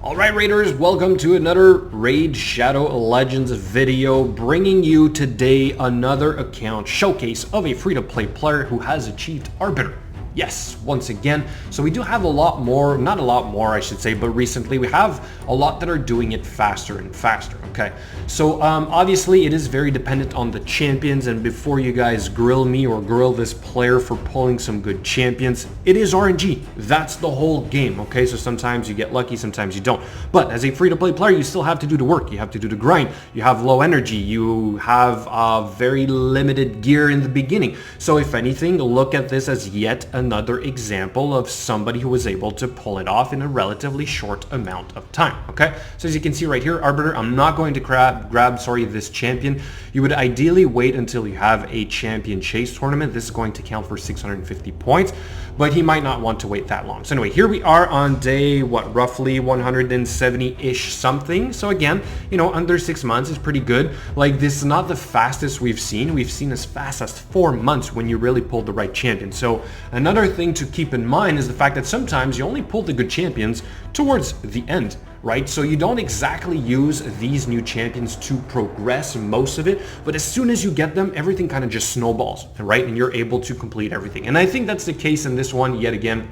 Alright Raiders, welcome to another Raid Shadow Legends video, bringing you today another account showcase of a free-to-play player who has achieved Arbiter. Yes, once again. So we do have a lot more, not a lot more I should say, but recently we have a lot that are doing it faster and faster, okay? So obviously it is very dependent on the champions, and before you guys grill me or grill this player for pulling some good champions, it is RNG. That's the whole game, okay? So sometimes you get lucky, sometimes you don't. But as a free-to-play player, you still have to do the work. You have to do the grind. You have low energy. You have very limited gear in the beginning. So if anything, look at this as yet another example of somebody who was able to pull it off in a relatively short amount of time, okay? So as you can see right here, Arbiter, I'm not going to grab this champion. You would ideally wait until you have a champion chase tournament. This is going to count for 650 points, but he might not want to wait that long. So anyway, here we are on day, what, roughly 170-ish something. So again, you know, under 6 months is pretty good. Like, this is not the fastest we've seen. We've seen as fast as 4 months when you really pulled the right champion. So another thing to keep in mind is the fact that sometimes you only pull the good champions towards the end, right? So you don't exactly use these new champions to progress most of it, but as soon as you get them, everything kind of just snowballs, right? And you're able to complete everything. And I think that's the case in this one yet again.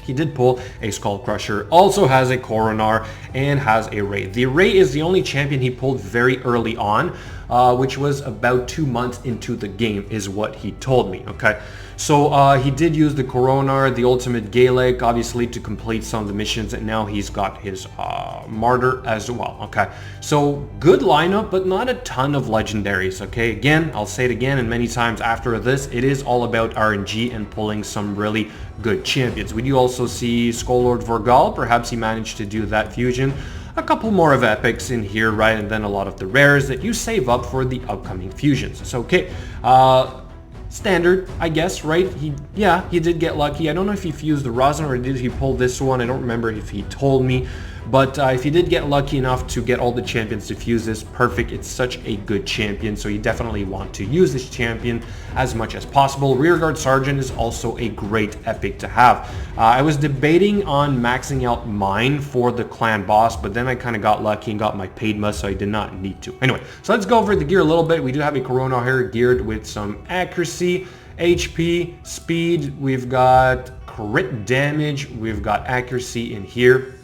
He did pull a Skull Crusher, also has a Coronar, and has a Ray. The Ray is the only champion he pulled very early on, which was about 2 months into the game is what he told me, okay? So he did use the Coronar, the Ultimate Gaelic, obviously to complete some of the missions, and now he's got his Martyr as well, okay? So good lineup, but not a ton of legendaries, okay? Again, I'll say it again, and many times after this, it is all about RNG and pulling some really good champions. We do also see Skull Vorgal, perhaps he managed to do that fusion. A couple more of epics in here, right? And then a lot of the rares that you save up for the upcoming fusions. So, okay. Standard, I guess, right? He did get lucky. I don't know if he fused the rosin or did he pull this one. I don't remember if he told me. But if he did get lucky enough to get all the champions to fuse this, perfect. It's such a good champion, so you definitely want to use this champion as much as possible. Rearguard Sergeant is also a great epic to have. I was debating on maxing out mine for the clan boss, but then I kind of got lucky and got my paid must, so I did not need to. Anyway, so let's go over the gear a little bit. We do have a Corona here geared with some accuracy, HP, speed. We've got crit damage. We've got accuracy in here.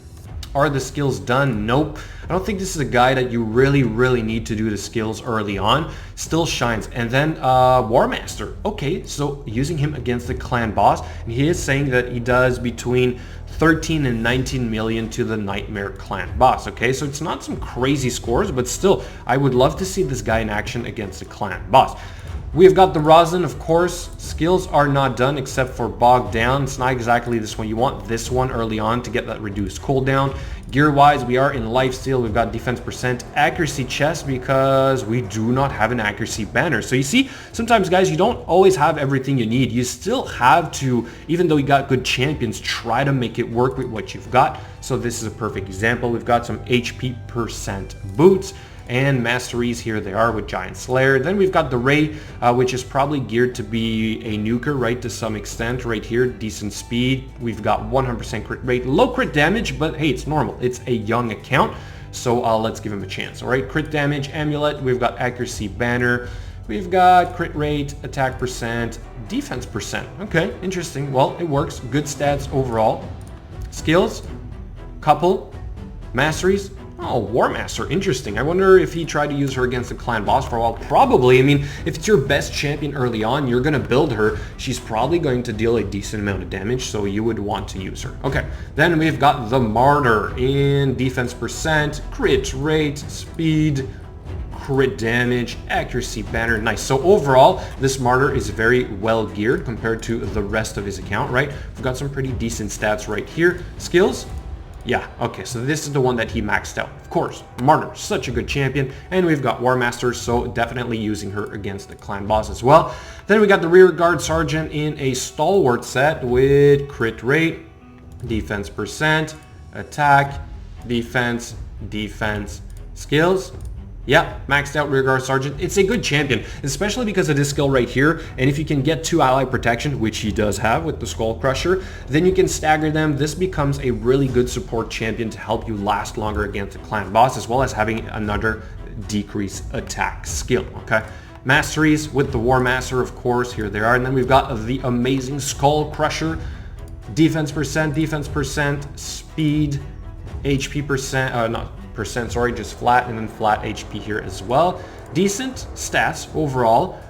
Are the skills done? Nope. I don't think this is a guy that you really need to do the skills early on. Still shines. And then War Master. Okay, so using him against the clan boss, and he is saying that he does between 13 and 19 million to the Nightmare clan boss. Okay, so it's not some crazy scores, but still, I would love to see this guy in action against the clan boss. We've got the rosin, of course. Skills are not done except for bogged down. It's not exactly this one. You want this one early on to get that reduced cooldown. Gear-wise, we are in lifesteal. We've got defense percent, accuracy chest, because we do not have an accuracy banner. So you see, sometimes guys, you don't always have everything you need. You still have to, even though you got good champions, try to make it work with what you've got. So this is a perfect example. We've got some HP percent boots. And masteries, here they are with Giant Slayer. Then we've got the Ray, which is probably geared to be a nuker, right, to some extent. Right here, decent speed. We've got 100% crit rate, low crit damage, but hey, it's normal. It's a young account, so let's give him a chance. All right, crit damage, amulet. We've got accuracy banner. We've got crit rate, attack percent, defense percent. Okay, interesting. Well, it works. Good stats overall. Skills, couple, masteries. Oh, War Master, interesting. I wonder if he tried to use her against the clan boss for a while. Probably. I mean, if it's your best champion early on, you're going to build her. She's probably going to deal a decent amount of damage, so you would want to use her. Okay, then we've got the Martyr in defense percent, crit rate, speed, crit damage, accuracy banner. Nice. So overall, this Martyr is very well geared compared to the rest of his account, right? We've got some pretty decent stats right here. Skills. Yeah, okay, so this is the one that he maxed out. Of course, Martyr, such a good champion. And we've got War Master, so definitely using her against the clan boss as well. Then we got the Rearguard Sergeant in a Stalwart set with crit rate, defense percent, attack, defense, skills. Yeah, maxed out Rearguard Sergeant. It's a good champion, especially because of this skill right here. And if you can get 2 ally protection, which he does have with the Skull Crusher, then you can stagger them. This becomes a really good support champion to help you last longer against a clan boss, as well as having another decrease attack skill, okay? Masteries with the War Master, of course, here they are. And then we've got the amazing Skull Crusher. Defense percent, speed, HP percent, not percent, sorry, just flat, and then flat HP here as well. Decent stats overall,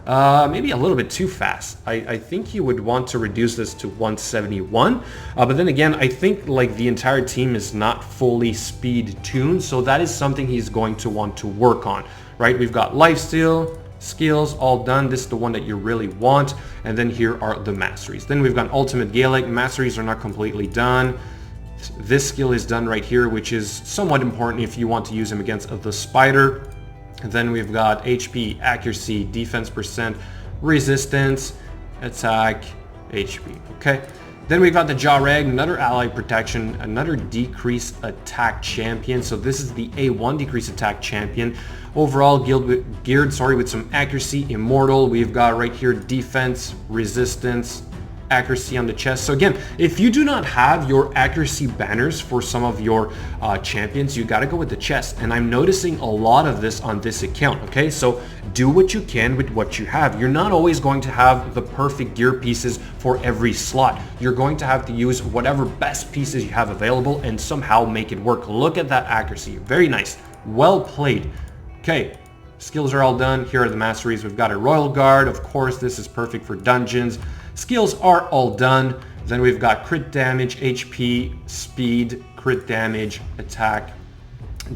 maybe a little bit too fast. I think you would want to reduce this to 171, but then again, I think like the entire team is not fully speed tuned, so that is something he's going to want to work on, right? We've got lifesteal, skills all done. This is the one that you really want, and then here are the masteries. Then we've got ultimate Gaelic. Masteries are not completely done. This skill is done right here, which is somewhat important if you want to use him against the spider. And then we've got HP, accuracy, defense percent, resistance, attack, HP. Okay. Then we've got the Jareg, another ally protection, another decrease attack champion. So this is the A1 decrease attack champion. Overall geared with some accuracy, immortal. We've got right here defense, resistance, accuracy on the chest. So again, if you do not have your accuracy banners for some of your champions, you got to go with the chest. And I'm noticing a lot of this on this account. Okay, so do what you can with what you have. You're not always going to have the perfect gear pieces for every slot. You're going to have to use whatever best pieces you have available and somehow make it work. Look at that accuracy. Very nice. Well played. Okay, skills are all done. Here are the masteries. We've got a Royal Guard. Of course, this is perfect for dungeons. Skills are all done. Then we've got crit damage, HP, speed, crit damage, attack,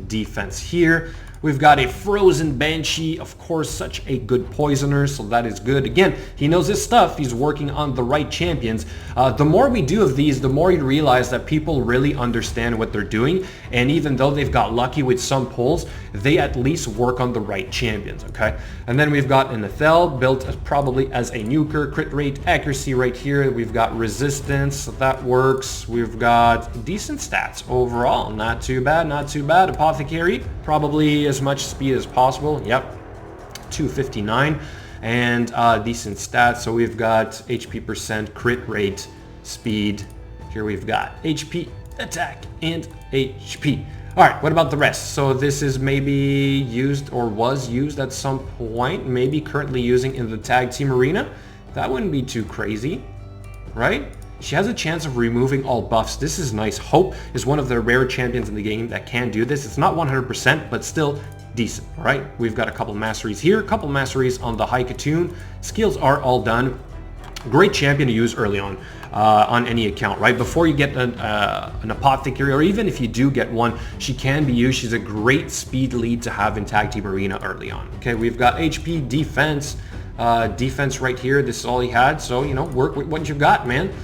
defense here. We've got a Frozen Banshee, of course, such a good poisoner, so that is good. Again, he knows his stuff. He's working on the right champions. The more we do of these, the more you realize that people really understand what they're doing. And even though they've got lucky with some pulls, they at least work on the right champions, okay? And then we've got an Ethel, built probably as a nuker, crit rate, accuracy right here. We've got resistance, so that works. We've got decent stats overall. Not too bad, not too bad. Apothecary, probably as much speed as possible. Yep, 259, and decent stats. So we've got HP percent, crit rate, speed. Here we've got HP, attack, and HP. All right, what about the rest? So this is maybe used or was used at some point, maybe currently using in the tag team arena. That wouldn't be too crazy, right? She has a chance of removing all buffs. This is nice. Hope is one of the rare champions in the game that can do this. It's not 100%, but still decent. All right, we've got a couple masteries here, a couple masteries on the Haikatoon. Skills are all done. Great champion to use early on any account, right? Before you get an apothecary, or even if you do get one, she can be used. She's a great speed lead to have in tag team arena early on. Okay, we've got HP, defense, defense right here. This is all he had, so you know, work with what you've got, man.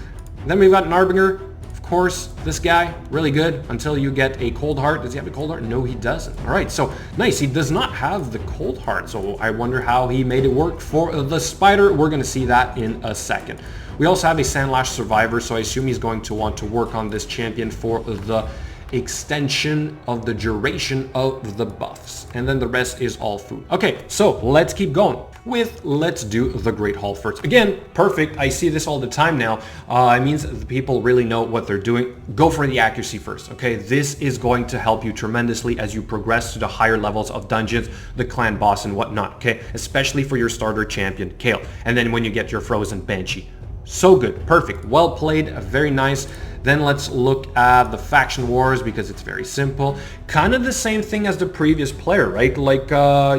Then we've got an Arbinger. Of course, this guy, really good until you get a Cold Heart. Does he have a Cold Heart? No, he doesn't. All right, so nice. He does not have the Cold Heart, so I wonder how he made it work for the Spider. We're going to see that in a second. We also have a Sandlash Survivor, so I assume he's going to want to work on this champion for the extension of the duration of the buffs. And then the rest is all food. Okay, so let's keep going with let's do the Great Hall first. Again, perfect. I see this all the time now. It means that the people really know what they're doing. Go for the accuracy first, okay? This is going to help you tremendously as you progress to the higher levels of dungeons, the clan boss and whatnot, okay? Especially for your starter champion, Kale. And then when you get your Frozen Banshee. So good, perfect, well played, very nice. Then let's look at the faction wars because it's very simple. Kind of the same thing as the previous player, right? Like,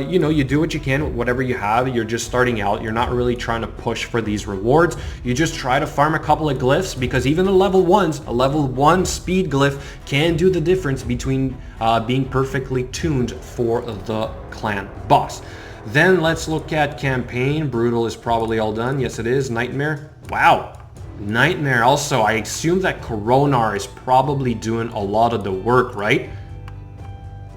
you know, you do what you can with whatever you have. You're just starting out. You're not really trying to push for these rewards. You just try to farm a couple of glyphs because even the level ones, a level 1 speed glyph can do the difference between being perfectly tuned for the clan boss. Then let's look at campaign. Brutal is probably all done. Yes, it is. Nightmare. Wow. Nightmare also. I assume that Coronar is probably doing a lot of the work, right?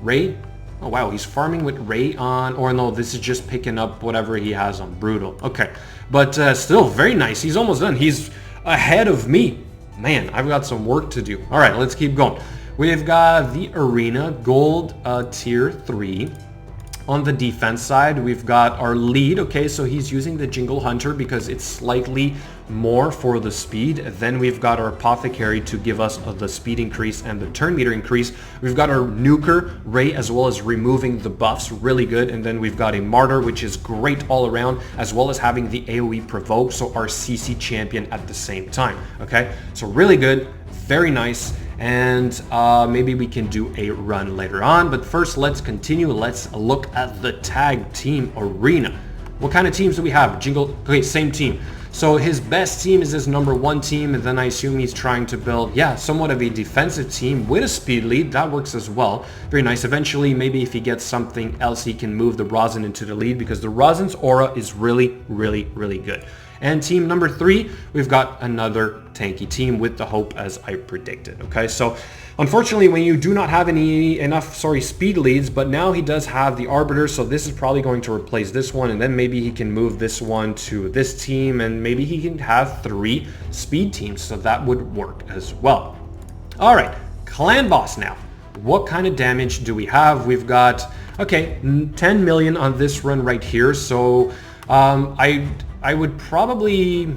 Ray? Oh, wow. He's farming with Ray on... Or no, this is just picking up whatever he has on Brutal. Okay. But still, very nice. He's almost done. He's ahead of me. Man, I've got some work to do. All right, let's keep going. We've got the Arena Gold Tier 3. On the defense side, we've got our lead. Okay, so he's using the Jingle Hunter because it's slightly more for the speed. Then we've got our Apothecary to give us the speed increase and the turn meter increase. We've got our Nuker, Ray, as well as removing the buffs, really good. And then we've got a Martyr, which is great all around, as well as having the AoE provoke, so our CC champion at the same time. Okay, so really good, very nice. And maybe we can do a run later on, but first let's continue. Let's look at the tag team arena. What kind of teams do we have? Jingle, okay, same team. So his best team is his #1 team, and then I assume he's trying to build, yeah, somewhat of a defensive team with a speed lead. That works as well. Very nice. Eventually, maybe if he gets something else, he can move the Rosin into the lead, because the Rosin's aura is really, really, really good. And team #3, we've got another tanky team with the Hope, as I predicted. Okay, so unfortunately, when you do not have enough speed leads, but now he does have the Arbiter, so this is probably going to replace this one, and then maybe he can move this one to this team, and maybe he can have 3 speed teams, so that would work as well. All right, Clan Boss now. What kind of damage do we have? We've got, okay, 10 million on this run right here, so I would probably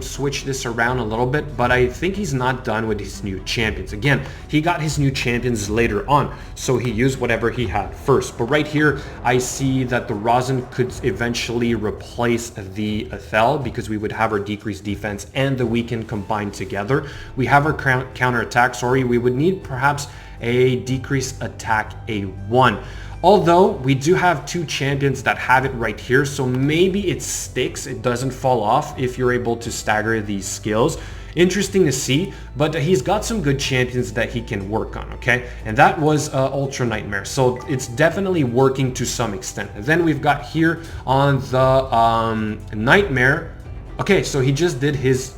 switch this around a little bit, but I think he's not done with his new champions. Again, he got his new champions later on, so he used whatever he had first. But right here, I see that the Rosin could eventually replace the Ethel, because we would have our decreased defense and the weaken combined together. We have our counter attack, we would need perhaps a decreased attack A1. Although we do have 2 champions that have it right here, so maybe it sticks, it doesn't fall off if you're able to stagger these skills. Interesting to see, but he's got some good champions that he can work on, okay? And that was Ultra Nightmare, so it's definitely working to some extent. And then we've got here on the Nightmare, okay, so he just did his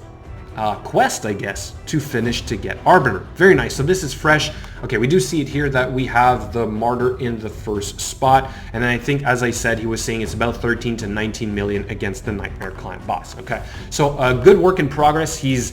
quest, I guess, to finish to get Arbiter. Very nice. So this is fresh. Okay, we do see it here that we have the Martyr in the first spot, and then I think, as I said, he was saying it's about 13 to 19 million against the Nightmare Clan boss. Okay, so good work in progress. He's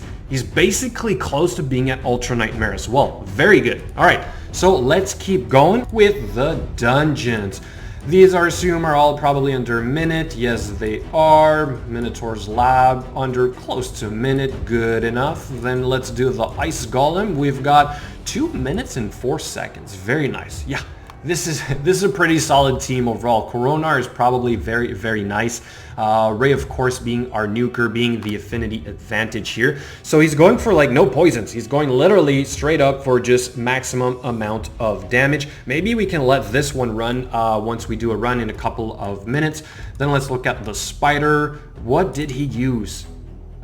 basically close to being at Ultra Nightmare as well. Very good. All right, so let's keep going with the dungeons. These, I assume, are all probably under a minute. Yes, they are. Minotaur's Lab under close to a minute. Good enough. Then let's do the Ice Golem. We've got 2 minutes and 4 seconds. Very nice. Yeah, this is a pretty solid team overall. Coronar is probably very, very nice. Ray, of course, being our nuker, being the affinity advantage here. So he's going for like no poisons. He's going literally straight up for just maximum amount of damage. Maybe we can let this one run once we do a run in a couple of minutes. Then let's look at the spider. What did he use?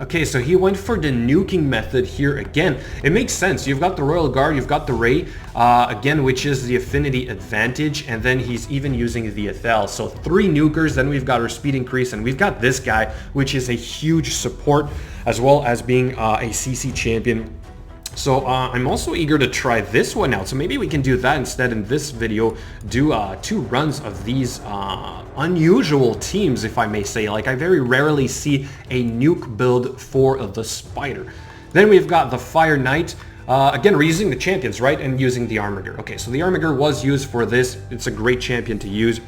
Okay, so he went for the nuking method here again. It makes sense. You've got the Royal Guard, you've got the Ray, again, which is the affinity advantage, and then he's even using the Ethel. So 3 nukers, then we've got our speed increase, and we've got this guy, which is a huge support, as well as being a CC champion. So I'm also eager to try this one out. So maybe we can do that instead in this video. Do 2 runs of these unusual teams, if I may say. Like, I very rarely see a nuke build for the spider. Then we've got the Fire Knight. Again, we're using the champions, right? And using the Armiger. Okay, so the Armiger was used for this. It's a great champion to use.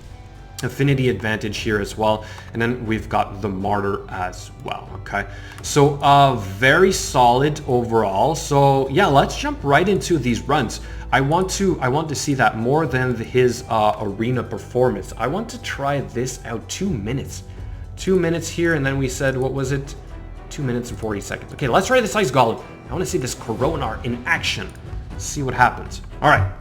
Affinity advantage here as well, and then we've got the Martyr as well. Okay, so very solid overall. So yeah, let's jump right into these runs. I want to see that more than his arena performance. I want to try this out. 2 minutes, 2 minutes here, and then we said, what was it, 2 minutes and 40 seconds. Okay, let's try this Ice Golem. I want to see this Coronar in action. Let's see what happens. All right.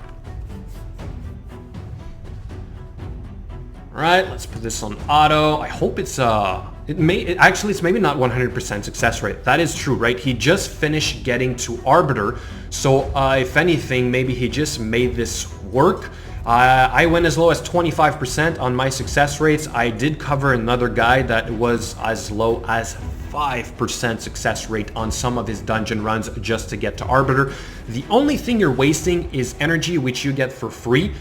Alright, let's put this on auto. I hope it's it's maybe not 100% success rate. That is true, right? He just finished getting to Arbiter, so if anything, maybe he just made this work. I went as low as 25% on my success rates. I did cover another guy that was as low as 5% success rate on some of his dungeon runs just to get to Arbiter. The only thing you're wasting is energy, which you get for free.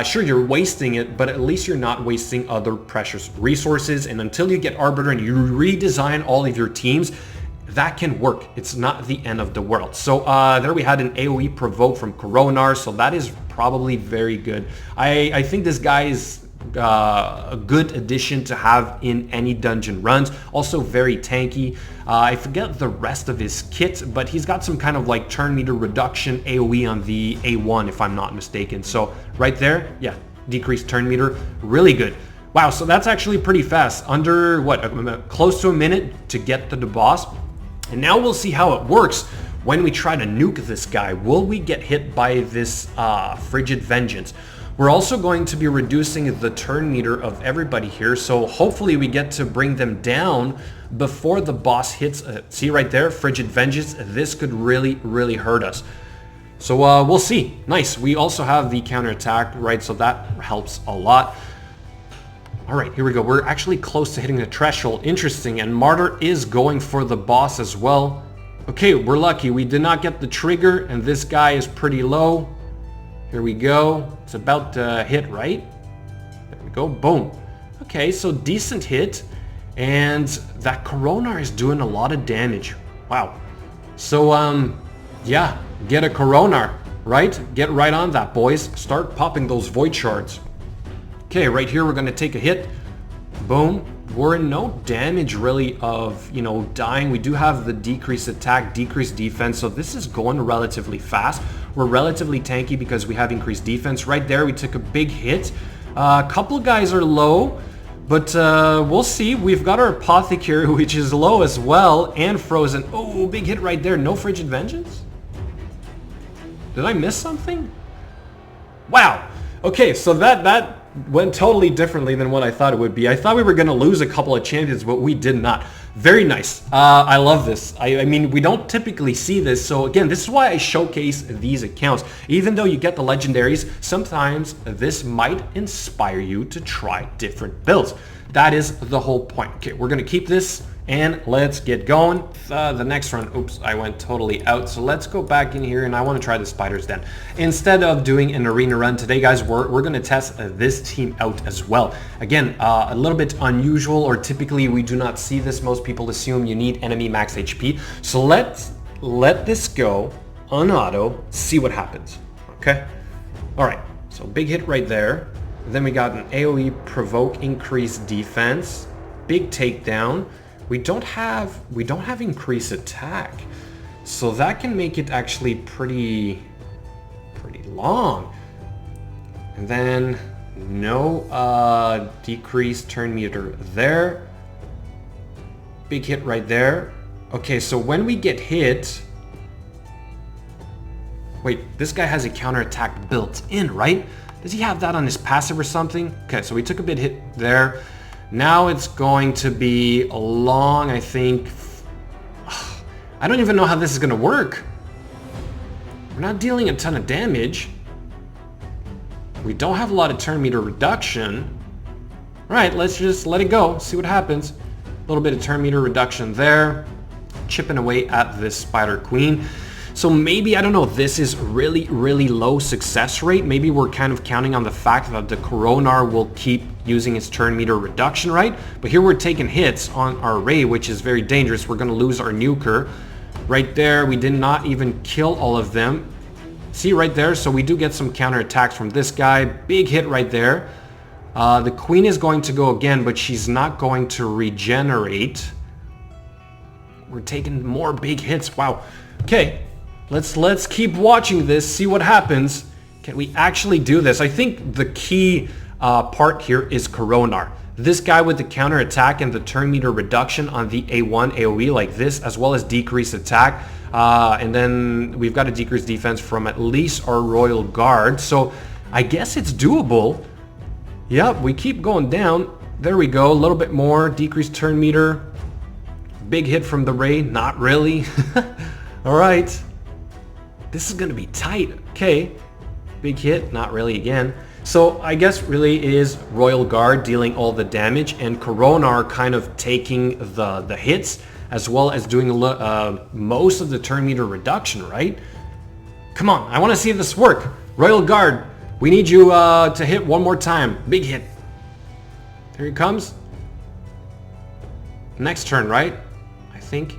Sure, you're wasting it, but at least you're not wasting other precious resources. And until you get Arbiter and you redesign all of your teams, that can work. It's not the end of the world. So there we had an AoE provoke from Coronar, so that is probably very good. I think this guy is a good addition to have in any dungeon runs. Also very tanky. I forget the rest of his kit, but he's got some kind of like turn meter reduction AoE on the A1 if I'm not mistaken. So right there, yeah, decreased turn meter, really good. Wow, so that's actually pretty fast. Under what, close to a minute to get to the boss. And now we'll see how it works when we try to nuke this guy. Will we get hit by this Frigid Vengeance? We're also going to be reducing the turn meter of everybody here, so hopefully we get to bring them down before the boss hits. See right there, Frigid Vengeance. This could really, really hurt us. So we'll see. Nice. We also have the counterattack, right? So that helps a lot. All right, here we go. We're actually close to hitting the threshold. Interesting. And Martyr is going for the boss as well. Okay, we're lucky. We did not get the trigger, and this guy is pretty low. Here we go. It's about to hit, right? There we go. Boom. Okay, so decent hit. And that Coronar is doing a lot of damage. Wow. So, yeah, get a Coronar, right? Get right on that, boys. Start popping those Void Shards. Okay, right here we're going to take a hit. Boom. We're in no damage really of, you know, dying. We do have the decreased attack, decreased defense, so this is going relatively fast. We're relatively tanky because we have increased defense. Right there we took a big hit. A couple of guys are low, but we'll see. We've got our Apothecary, which is low as well, and frozen. Oh, big hit right there. No Frigid Vengeance? Did I miss something? Wow. Okay, so that went totally differently than what I thought it would be. I thought we were going to lose a couple of champions, but we did not. Very nice. I love this. I mean, we don't typically see this. So again, this is why I showcase these accounts. Even though you get the legendaries, sometimes this might inspire you to try different builds. That is the whole point. Okay, we're going to keep this and let's get going. The next run, oops, I went totally out. So let's go back in here and I want to try the Spider's Den. Instead of doing an arena run today, guys, we're going to test this team out as well. Again, a little bit unusual, or typically we do not see this. Most people assume you need enemy max HP. So let's let this go on auto, see what happens. Okay. All right. So big hit right there. Then we got an AoE provoke, increased defense, big takedown. We don't have increased attack, so that can make it actually pretty long. And then no decreased turn meter there. Big hit right there. Okay, so when we get hit, wait, this guy has a counterattack built in, right? Does he have that on his passive or something? Okay, so we took a bit hit there. Now it's going to be a long, I think. I don't even know how this is going to work. We're not dealing a ton of damage. We don't have a lot of turn meter reduction. All right, let's just let it go, see what happens. A little bit of turn meter reduction there. Chipping away at this Spider Queen. So maybe, I don't know, this is really, really low success rate. Maybe we're kind of counting on the fact that the Coronar will keep using its turn meter reduction, right? But here we're taking hits on our Ray, which is very dangerous. We're going to lose our Nuker. Right there, we did not even kill all of them. See right there? So we do get some counterattacks from this guy. Big hit right there. The Queen is going to go again, but she's not going to regenerate. We're taking more big hits. Wow. Okay. Let's keep watching this, see what happens. Can we actually do this? I think the key part here is Coronar. This guy with the counter attack and the turn meter reduction on the A1 AoE like this, as well as decreased attack. And then we've got a decreased defense from at least our Royal Guard. So I guess it's doable. Yep, we keep going down. There we go, a little bit more. Decreased turn meter. Big hit from the Ray, not really. All right. This is going to be tight. Okay. Big hit. Not really again. So I guess really is Royal Guard dealing all the damage and Coronar kind of taking the hits as well as doing most of the turn meter reduction, right? Come on. I want to see this work. Royal Guard, we need you to hit one more time. Big hit. Here he comes. Next turn, right? I think.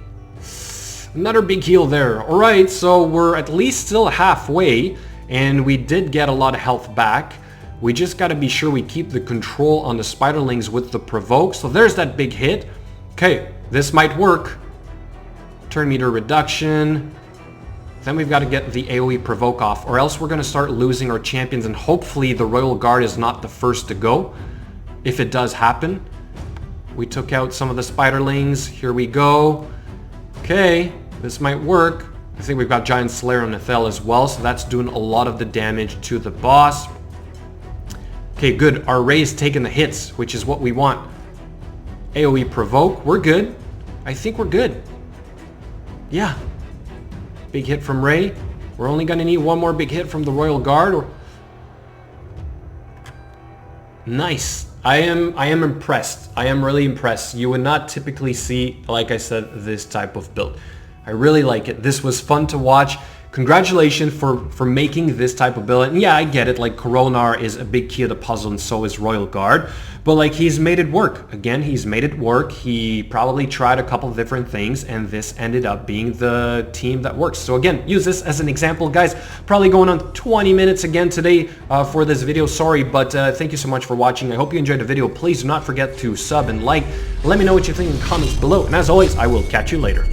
Another big heal there. All right, so we're at least still halfway, and we did get a lot of health back. We just got to be sure we keep the control on the spiderlings with the provoke. So there's that big hit. Okay, this might work. Turn meter reduction. Then we've got to get the AoE provoke off, or else we're going to start losing our champions, and hopefully the Royal Guard is not the first to go. If it does happen. We took out some of the spiderlings. Here we go. Okay, this might work. I think we've got Giant Slayer on Nethel as well, so that's doing a lot of the damage to the boss. Okay, good. Our Ray's taking the hits, which is what we want. AoE provoke. We're good. I think we're good. Yeah. Big hit from Ray. We're only going to need one more big hit from the Royal Guard. Nice. I am impressed. I am really impressed. You would not typically see, like I said, this type of build. I really like it. This was fun to watch. Congratulations for making this type of build. And yeah, I get it. Like, Coronar is a big key of the puzzle, and so is Royal Guard. But like, he's made it work. Again, he's made it work. He probably tried a couple of different things, and this ended up being the team that works. So again, use this as an example, guys. Probably going on 20 minutes again today for this video. Sorry, but thank you so much for watching. I hope you enjoyed the video. Please do not forget to sub and like. Let me know what you think in the comments below. And as always, I will catch you later.